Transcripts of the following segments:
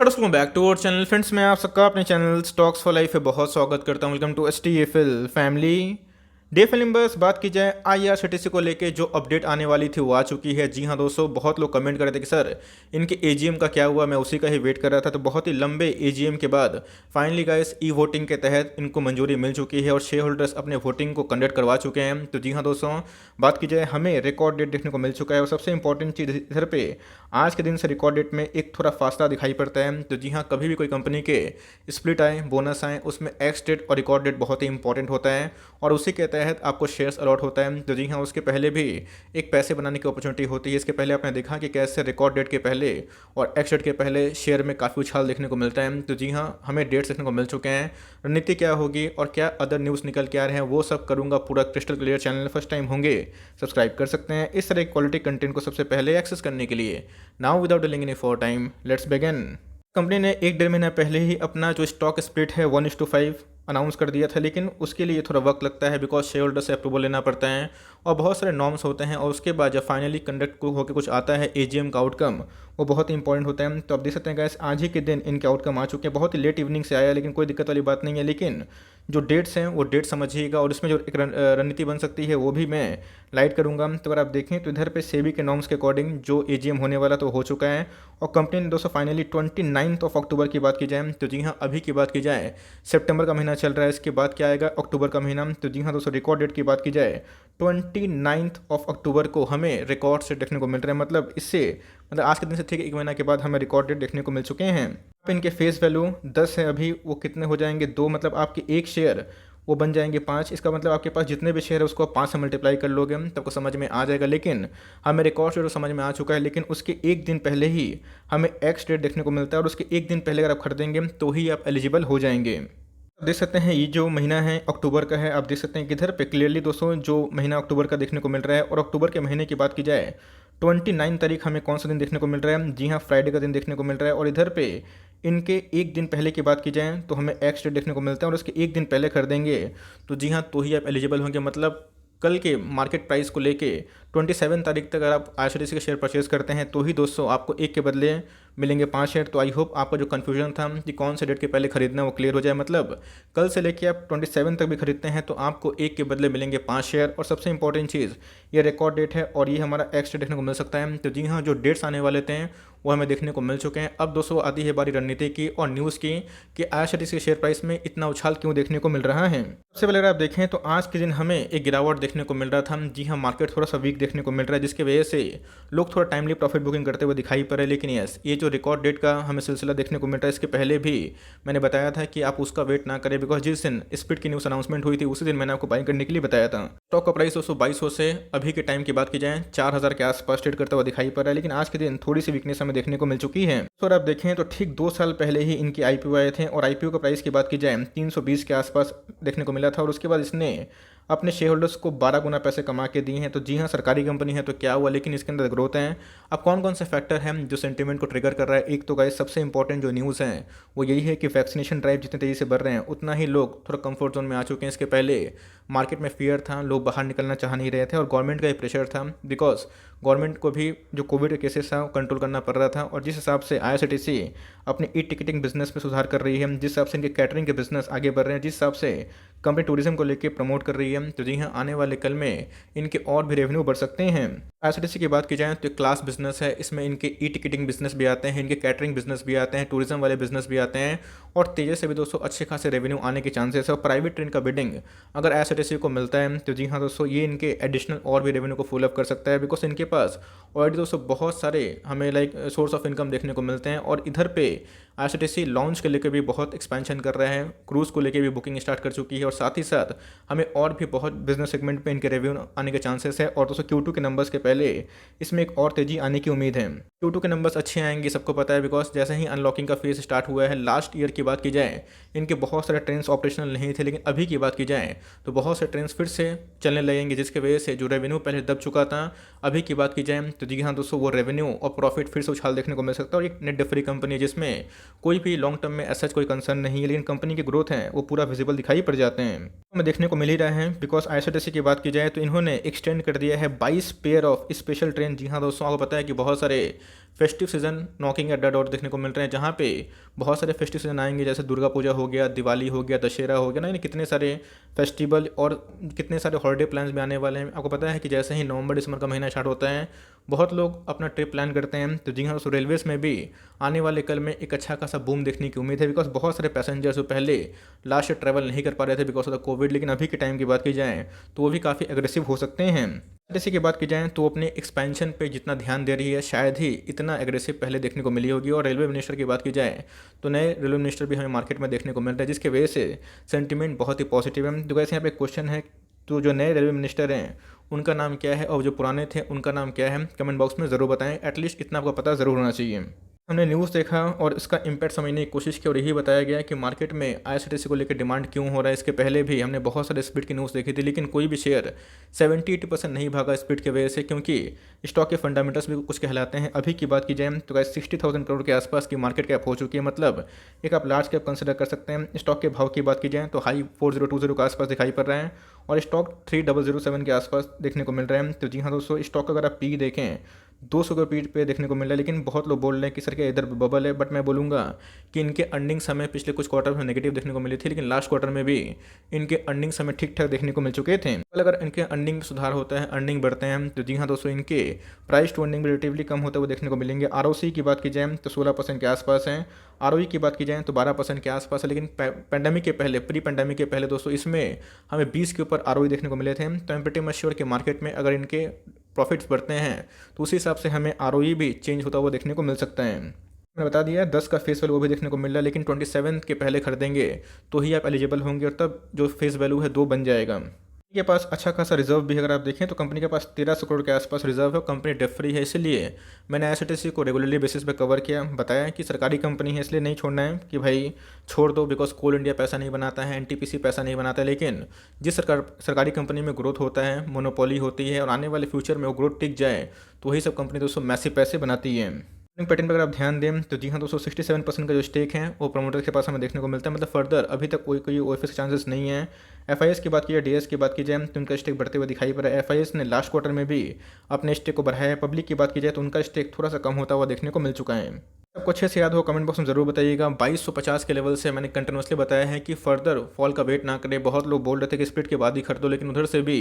Welcome back to our channel friends. मैं आप सबका अपने चैनल स्टॉक्स फॉर लाइफ पे बहुत स्वागत करता हूं। Welcome to STFL family. DFL members, बात की जाए आईआरसीटीसी को लेके जो अपडेट आने वाली थी वो आ चुकी है। जी हाँ दोस्तों, बहुत लोग कमेंट कर रहे थे कि सर इनके एजीएम का क्या हुआ, मैं उसी का ही वेट कर रहा था। तो बहुत ही लंबे एजीएम के बाद फाइनली गाइस ई वोटिंग के तहत इनको मंजूरी मिल चुकी है और शेयर होल्डर्स अपने वोटिंग को कंडक्ट करवा चुके हैं। तो जी हाँ दोस्तों, बात की जाए हमें रिकॉर्ड डेट देखने को मिल चुका है और सबसे इंपॉर्टेंट चीज़ इधर पे आज के दिन से रिकॉर्ड डेट में एक थोड़ा फासला दिखाई पड़ता है। तो जी हाँ, कभी भी कोई कंपनी के स्प्लिट आए, बोनस आए, उसमें एक्स डेट और रिकॉर्ड डेट बहुत ही इंपॉर्टेंट होता है और उसी के तहत आपको शेयर्स अलॉट होता है। तो जी हाँ, उसके पहले भी एक पैसे बनाने की अपॉर्चुनिटी होती है। इसके पहले आपने देखा कि कैसे रिकॉर्ड डेट के पहले और एक्स डेट के पहले शेयर में काफ़ी उछाल देखने को मिलता है। तो जी हाँ, हमें डेट्स देखने को मिल चुके हैं। रणनीति क्या होगी और क्या अदर न्यूज़ निकल के आ रहे हैं वो सब करूँगा पूरा crystal clear. Channel first time होंगे सब्सक्राइब कर सकते हैं इस तरह क्वालिटी कंटेंट को सबसे पहले एक्सेस करने के लिए। Now without delaying any for time, let's begin. Company ने एक डेढ़ महीना पहले ही अपना जो स्टॉक स्प्लिट है 1:5 अनाउंस कर दिया था, लेकिन उसके लिए थोड़ा वक्त लगता है बिकॉज शेयर होल्डर से अप्रूवल लेना पड़ता है और बहुत सारे नॉर्म्स होते हैं। और उसके बाद जब फाइनली कंडक्ट को होकर कुछ आता है एजीएम का आउटकम, वो बहुत ही इंपॉर्टेंट होता है। तो आप देख सकते हैं गैस, आज ही के दिन इनके आउटकम आ चुके हैं। बहुत ही लेट इवनिंग से आया, लेकिन कोई दिक्कत वाली बात नहीं है। लेकिन जो डेट्स हैं वो डेट समझिएगा और इसमें जो एक रणनीति बन सकती है वो भी मैं लाइट करूंगा। तो अगर आप देखें तो इधर पे सेबी के नॉर्म्स के अकॉर्डिंग जो एजीएम होने वाला तो हो चुका है और कंपनी ने दोस्तों फाइनली 29 अक्टूबर की बात की जाए तो जी हाँ, अभी की बात की जाए सितंबर का महीना चल रहा है, इसके बाद क्या आएगा अक्टूबर का महीना। तो जी हाँ दोस्तों, रिकॉर्ड डेट की बात की जाए 29 अक्टूबर को हमें रिकॉर्ड से देखने को मिल रहा है। मतलब इससे आज के दिन से ठीक एक महीना के बाद हमें रिकॉर्ड डेट देखने को मिल चुके हैं। आप इनके फेस वैल्यू 10 है अभी, वो कितने हो जाएंगे 2, मतलब आपके एक शेयर वो बन जाएंगे 5। इसका मतलब आपके पास जितने भी शेयर है उसको आप 5 से मल्टीप्लाई कर लोगे तब को समझ में आ जाएगा। लेकिन हमें रिकॉर्ड शेयर समझ में आ चुका है, लेकिन उसके एक दिन पहले ही हमें एक्स डेट देखने को मिलता है और उसके एक दिन पहले अगर आप खरीदेंगे तो ही आप एलिजिबल हो जाएंगे। आप देख सकते हैं ये जो महीना है अक्टूबर का है। आप देख सकते हैं किधर पे क्लियरली दोस्तों जो महीना अक्टूबर का देखने को मिल रहा है। और अक्टूबर के महीने की बात की जाए 29 तारीख हमें कौन सा दिन देखने को मिल रहा है, जी हाँ फ्राइडे का दिन देखने को मिल रहा है। और इधर पे इनके एक दिन पहले की बात की जाए तो हमें एक्स डेट देखने को मिलता है और उसके एक दिन पहले खरीदेंगे तो जी हाँ तो ही आप एलिजिबल होंगे। मतलब कल के मार्केट प्राइस को लेके 27 तारीख तक अगर आप आईआरसीटीसी के शेयर परचेज करते हैं तो ही दोस्तों आपको एक के बदले मिलेंगे 5 शेयर। तो आई होप आपका जो कन्फ्यूजन था कि कौन से डेट के पहले खरीदना वो क्लियर हो जाए। मतलब कल से लेके आप 27 तक भी खरीदते हैं तो आपको एक के बदले मिलेंगे 5 शेयर। और सबसे इंपॉर्टेंट चीज़ ये रिकॉर्ड डेट है और ये हमारा एक्स डेट देखने को मिल सकता है। तो जी हाँ, जो डेट्स आने वाले थे वो हमें देखने को मिल चुके हैं। अब दोस्तों आती है बारी रणनीति की और न्यूज़ की कि आईआरसीटीसी के शेयर प्राइस में इतना उछाल क्यों देखने को मिल रहा है। सबसे पहले अगर आप देखें तो आज के दिन हमें एक गिरावट देखने को मिल रहा था। जी हाँ, मार्केट थोड़ा सा वीक देखने को मिल रहा है जिसकी वजह से लोग थोड़ा टाइमली प्रॉफिट बुकिंग करते हुए दिखाई पड़ रहे हैं। लेकिन यस, ये जो रिकॉर्ड डेट का हमें सिलसिला देखने को मिल रहा है, इसके पहले भी मैंने बताया था कि आप उसका वेट ना करें बिकॉज जिस दिन स्प्लिट की न्यूज़ अनाउंसमेंट हुई थी उसी दिन मैंने आपको बाइंग करने के लिए बताया था। स्टॉक का प्राइस 2200 से अभी के टाइम की बात की जाए 4000 के आसपास ट्रेड करता हुआ दिखाई पड़ रहा है। लेकिन आज के दिन थोड़ी सी वीकनेस हमें देखने को मिल चुकी है। तो अगर आप देखें तो ठीक 2 साल पहले ही इनकी आईपीओ आए थे और आईपीओ का प्राइस की बात की जाए 320 के आसपास देखने को मिला था और उसके बाद इसने अपने शेयर होल्डर्स को 12 गुना पैसे कमा के दिए हैं। तो जी हाँ, सरकारी कंपनी है तो क्या हुआ, लेकिन इसके अंदर ग्रोथ है। अब कौन कौन से फैक्टर हैं जो सेंटीमेंट को ट्रिगर कर रहा है। एक तो गाइस सबसे इंपॉर्टेंट जो न्यूज़ है वो यही है कि वैक्सीनेशन ड्राइव जितने तेज़ी से बढ़ रहे हैं उतना ही लोग थोड़ा कंफर्ट जोन में आ चुके हैं। इसके पहले मार्केट में फियर था, लोग बाहर निकलना चाह नहीं रहे थे और गवर्नमेंट का एक प्रेशर था बिकॉज गवर्नमेंट को भी जो कोविड के केसेस था कंट्रोल करना पड़ रहा था। और जिस हिसाब से आईआरसीटीसी अपने ई टिकटिंग बिजनेस में सुधार कर रही है, जिस हिसाब से इनके कैटरिंग के बिजनेस आगे बढ़ रहे हैं, जिस हिसाब से कंपनी टूरिज्म को लेकर प्रमोट कर रही है, तो जी हाँ आने वाले कल में इनके और भी रेवेन्यू बढ़ सकते हैं। आईआरसीटीसी की बात की जाए तो क्लास बिजनेस है, इसमें इनके ई टिकटिंग बिजनेस भी आते हैं, इनके कैटरिंग बिजनेस भी आते हैं, टूरिज्म वाले बिजनेस भी आते हैं और तेज़ी से भी दोस्तों अच्छे खासे रेवेन्यू आने के चांसेस है। और प्राइवेट ट्रेन का बिडिंग अगर आईआरसीटीसी को मिलता है तो जी हाँ दोस्तों ये इनके एडिशनल और भी रेवेन्यू को फुल अप कर सकता है बिकॉज इनके पास ऑलरेडी दोस्तों बहुत सारे हमें सोर्स ऑफ इनकम देखने को मिलते हैं। और इधर पे आईआरसीटीसी लॉन्च के लेकर भी बहुत एक्सपेंशन कर रहे हैं, क्रूज़ को लेकर भी बुकिंग स्टार्ट कर चुकी है और साथ ही साथ हमें और भी बहुत बिजनेस सेगमेंट पे इनके रेवेन्यू आने के चांसेस है। और दोस्तों Q2 के नंबर्स के पहले इसमें एक और तेज़ी आने की उम्मीद है। Q2 के नंबर्स अच्छे आएंगे सबको पता है बिकॉज जैसे ही अनलॉकिंग का फेज स्टार्ट हुआ है, लास्ट ईयर की बात की जाए इनके बहुत सारे ट्रेन्स ऑपरेशनल नहीं थे, लेकिन अभी की बात की जाए तो बहुत से ट्रेन्स फिर से चलने लगेंगे जिसकी वजह से जो रेवेन्यू पहले दब चुका था अभी की बात की जाए तो जी हाँ दोस्तों वो रेवेन्यू और प्रॉफिट फिर से उछाल देखने को मिल सकता है। और एक नेट डेट फ्री कंपनी है जिसमें कोई भी लॉन्ग टर्म में ऐसा कोई कंसर्न नहीं है, लेकिन कंपनी की ग्रोथ है वो पूरा विजिबल दिखाई पड़ जाते हैं, हमें देखने को मिल ही रहा है। बिकॉज आईआरसीटीसी की बात की जाए तो इन्होंने एक्सटेंड कर दिया है 22 पेयर ऑफ स्पेशल ट्रेन। जी हाँ दोस्तों, आपको पता है कि बहुत सारे festive season knocking at the door देखने को मिल रहे हैं, जहाँ पे बहुत सारे फेस्टिव सीजन आएंगे, जैसे दुर्गा पूजा हो गया, दिवाली हो गया, दशहरा हो गया ना, यानी कितने सारे फेस्टिवल और कितने सारे हॉलीडे प्लान्स भी आने वाले हैं। आपको पता है कि जैसे ही नवंबर दिसंबर का महीना स्टार्ट होता है, बहुत लोग अपना ट्रिप प्लान करते हैं। तो जी हाँ दोस्तों, रेलवेज़ में भी आने वाले कल में एक अच्छा खासा बूम देखने की उम्मीद है, बिकॉज बहुत सारे पैसेंजर्स जो पहले लास्ट ईयर ट्रैवल नहीं कर पा रहे थे बिकॉज ऑफ द कोविड, लेकिन अभी के टाइम की बात की जाए तो वो भी काफ़ी एग्रेसिव हो सकते हैं। जैसे की बात की जाए तो अपने एक्सपेंशन पे जितना ध्यान दे रही है, शायद ही इतना एग्रेसिव पहले देखने को मिली होगी। और रेलवे मिनिस्टर की बात की जाए तो नए रेलवे मिनिस्टर भी हमें मार्केट में देखने को मिल रहा है, जिसकी वजह से सेंटिमेंट बहुत ही पॉजिटिव है। तो वैसे यहाँ पे क्वेश्चन है, तो जो नए रेलवे मिनिस्टर हैं उनका नाम क्या है और जो पुराने थे उनका नाम क्या है, कमेंट बॉक्स में ज़रूर बताएं। एटलीस्ट इतना आपको पता ज़रूर होना चाहिए। हमने न्यूज़ देखा और इसका इम्पैक्ट समझने की कोशिश की और यही बताया गया कि मार्केट में आईआरसीटीसी को लेकर डिमांड क्यों हो रहा है। इसके पहले भी हमने बहुत सारे स्पीड की न्यूज़ देखी थी, लेकिन कोई भी शेयर 70-80% नहीं भागा स्पीड की वजह से, क्योंकि स्टॉक के फंडामेंटल्स भी कुछ कहलाते हैं। अभी की बात की जाए तो गाइस 60,000 करोड़ के आसपास की मार्केट कैप हो चुकी है, मतलब एक आप लार्ज कैप कंसिडर कर सकते हैं। स्टॉक के भाव की बात की जाए तो हाई 4020 के आसपास दिखाई पड़ रहा है और स्टॉक 3007 के आसपास देखने को मिल रहा है। तो जी हाँ दोस्तों, स्टॉक का अगर आप पी देखें 200 के पीठ पे देखने को मिल रहा है, लेकिन बहुत लोग बोल रहे हैं कि सर क्या इधर बबल है। बट मैं बोलूँगा कि इनके अर्निंग्स हमें पिछले कुछ क्वार्टर में नेगेटिव देखने को मिली थी, लेकिन लास्ट क्वार्टर में भी इनके अर्निंग्स हमें ठीक ठाक देखने को मिल चुके थे। अगर इनके अर्निंग में सुधार होता है, अर्निंग बढ़ते हैं, तो जी हाँ दोस्तों, इनके प्राइस टू अर्निंग रिलेटिवली कम होते हुए देखने को मिलेंगे। आरओसी की बात की जाए तो 16% के आसपास है, आरओई की बात की जाए तो 12% के आसपास है। लेकिन पैंडेमिक के पहले, प्री पैंडेमिक के पहले दोस्तों, इसमें हमें 20 के ऊपर आरओई देखने को मिले थे। तो I am pretty much sure कि मार्केट में अगर इनके प्रॉफिट्स बढ़ते हैं तो उसी हिसाब से हमें आरओई भी चेंज होता हुआ देखने को मिल सकता है। मैंने बता दिया 10 का फेस वैल्यू वो भी देखने को मिल रहा है, लेकिन 27 के पहले खरीदेंगे तो ही आप एलिजिबल होंगे और तब जो फेस वैल्यू है 2 बन जाएगा। के पास अच्छा खासा रिजर्व भी अगर आप देखें तो कंपनी के पास 1300 करोड़ के आसपास रिजर्व है। कंपनी डेट फ्री है, इसलिए मैंने आईआरसीटीसी को रेगुलरली बेसिस पे कवर किया, बताया कि सरकारी कंपनी है इसलिए नहीं छोड़ना है कि भाई छोड़ दो, बिकॉज कोल इंडिया पैसा नहीं बनाता है, एनटीपीसी पैसा नहीं बनाता है। लेकिन जिस सरकारी कंपनी में ग्रोथ होता है, मोनोपोली होती है और आने वाले फ्यूचर में वो ग्रोथ टिक जाए, तो वही सब कंपनी दोस्तों मैसिव पैसे बनाती है। पैटर्न पर अगर आप ध्यान दें तो जी हाँ दोस्तों, 67% का जो स्टेक है वो प्रमोटर के पास हमें देखने को मिलता है। मतलब फर्दर अभी तक कोई ओएफएस के चांसेस नहीं है। एफआईएस की बात की जाए, डीएस की बात की जाए तो उनका स्टेक बढ़ते हुए दिखाई पड़ रहा है। एफआईएस ने लास्ट क्वार्टर में भी अपने स्टेक को बढ़ाया है। पब्लिक की बात की जाए तो उनका स्टेक थोड़ा सा कम होता हुआ देखने को मिल चुका है। आपको अच्छे से याद हो कमेंट बॉक्स में ज़रूर बताइएगा। 2250 के लेवल से मैंने कंटिन्यूसली बताया है कि फर्दर फॉल का वेट ना करें। बहुत लोग बोल रहे थे कि स्प्लिट के बाद ही खरीदो, लेकिन उधर से भी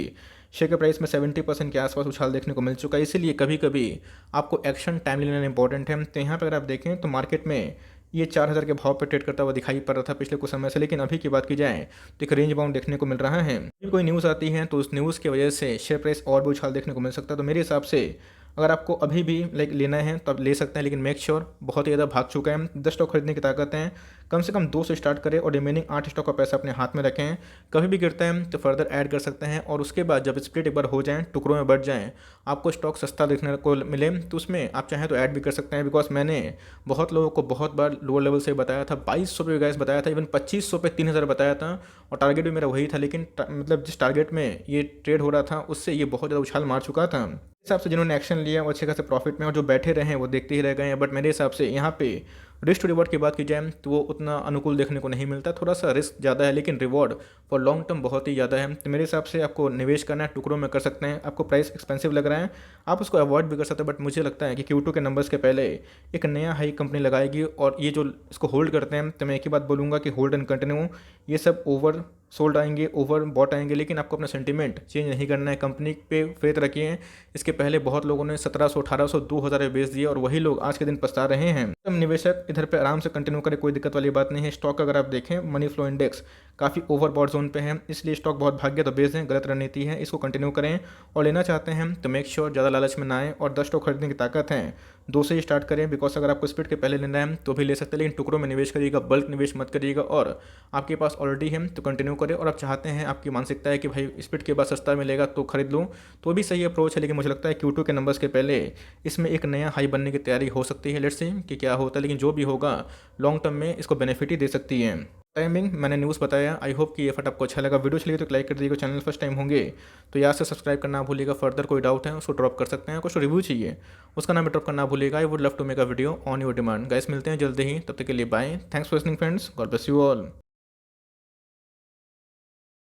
शेयर के प्राइस में 70% के आसपास उछाल देखने को मिल चुका है। इसीलिए कभी कभी आपको एक्शन टाइम लेना इंपॉर्टेंट है। तो यहाँ पर अगर आप देखें तो मार्केट में ये 4000 के भाव पर ट्रेड करता हुआ दिखाई पड़ रहा था पिछले कुछ समय से, लेकिन अभी की बात की जाए तो एक रेंज बाउंड देखने को मिल रहा है। कोई न्यूज़ आती है तो उस न्यूज़ की वजह से शेयर प्राइस और भी उछाल देखने को मिल सकता है। तो मेरे हिसाब से अगर आपको अभी भी लेना है तो आप ले सकते हैं, लेकिन मेक श्योर बहुत ही ज़्यादा भाग चुका है। 10 स्टॉक खरीदने की ताकत है, कम से कम 2 से स्टार्ट करें और रिमेनिंग 8 स्टॉक का पैसा अपने हाथ में रखें। कभी भी गिरता है तो फर्दर ऐड कर सकते हैं और उसके बाद जब स्प्लिट एक बार हो जाए, टुकड़ों में बढ़ जाएँ, आपको स्टॉक सस्ता देखने को मिले तो उसमें आप चाहें तो ऐड भी कर सकते हैं। बिकॉज मैंने बहुत लोगों को बहुत बार लोअर लेवल से बताया था, 2200 पे गैस बताया था, इवन 2500 पे 3000 बताया था और टारगेट भी मेरा वही था। लेकिन मतलब जिस टारगेट में ये ट्रेड हो रहा था उससे ये बहुत ज़्यादा उछाल मार चुका था। हिसाब से जिन्होंने एक्शन लिया वो अच्छे खासे प्रॉफिट में, और जो बैठे रहे हैं वो देखते ही रह गए हैं। बट मेरे हिसाब से यहाँ पे रिस्क टू रिवॉर्ड की बात की जाए तो वो उतना अनुकूल देखने को नहीं मिलता, थोड़ा सा रिस्क ज़्यादा है लेकिन रिवॉर्ड फॉर लॉन्ग टर्म बहुत ही ज़्यादा है। तो मेरे हिसाब से आपको निवेश करना है, टुकड़ों में कर सकते हैं। आपको प्राइस एक्सपेंसिव लग रहा है आप उसको अवॉइड भी कर सकते हैं, बट मुझे लगता है कि Q2 के नंबर्स के पहले एक नया हाई कंपनी लगाएगी और ये जो इसको होल्ड करते हैं, तो मैं एक ही बात बोलूँगा कि होल्ड एंड कंटिन्यू। ये सब ओवर सोल्ड आएंगे, ओवर बॉट आएंगे, लेकिन आपको अपना सेंटीमेंट चेंज नहीं करना है। कंपनी पे फेथ रखिए। इसके पहले बहुत लोगों ने 1700, 1800, 2000 में बेच दिए और वही लोग आज के दिन पछता रहे हैं। तो निवेशक इधर पे आराम से कंटिन्यू करें, कोई दिक्कत वाली बात नहीं है। स्टॉक अगर आप देखें मनी फ्लो इंडेक्स काफ़ी ओवरबॉट जोन पे है, इसलिए स्टॉक बहुत भाग गया तो बेच दें, गलत रणनीति है। इसको कंटिन्यू करें और लेना चाहते हैं तो मेक श्योर ज़्यादा लालच में ना आए और 10 स्टॉक खरीदने की ताकत है 2 से ही स्टार्ट करें। बिकॉज अगर आपको स्पीड के पहले लेना है तो भी ले सकते हैं, लेकिन टुकड़ों में निवेश करिएगा, बल्क निवेश मत करिएगा। और आपके पास ऑलरेडी है तो कंटिन्यू करें, और आप चाहते हैं, आपकी मानसिकता है कि भाई स्पीड के बाद सस्ता मिलेगा तो खरीद लूँ, तो भी सही अप्रोच है। लेकिन मुझे लगता है Q2 के नंबर्स के पहले इसमें एक नया हाई बनने की तैयारी हो सकती है। लेट्स सी कि क्या होता है, लेकिन जो भी होगा लॉन्ग टर्म में इसको बेनिफिट ही दे सकती है। टाइमिंग मैंने न्यूज़ बताया। आई होप कि ये फट आपको अच्छा लगा। वीडियो चलिए तो लाइक कर दीजिएगा। चैनल फर्स्ट टाइम होंगे तो यहाँ से सब्सक्राइब करना भूलिएगा। फर्दर कोई डाउट है उसको ड्रॉप कर सकते हैं, कुछ रिव्यू चाहिए उसका नाम ड्रॉप करना भूलिएगा। I would love to make a video on your demand. Guys मिलते हैं जल्दी ही, तब तक के लिए bye. Thanks for listening friends, God bless you all.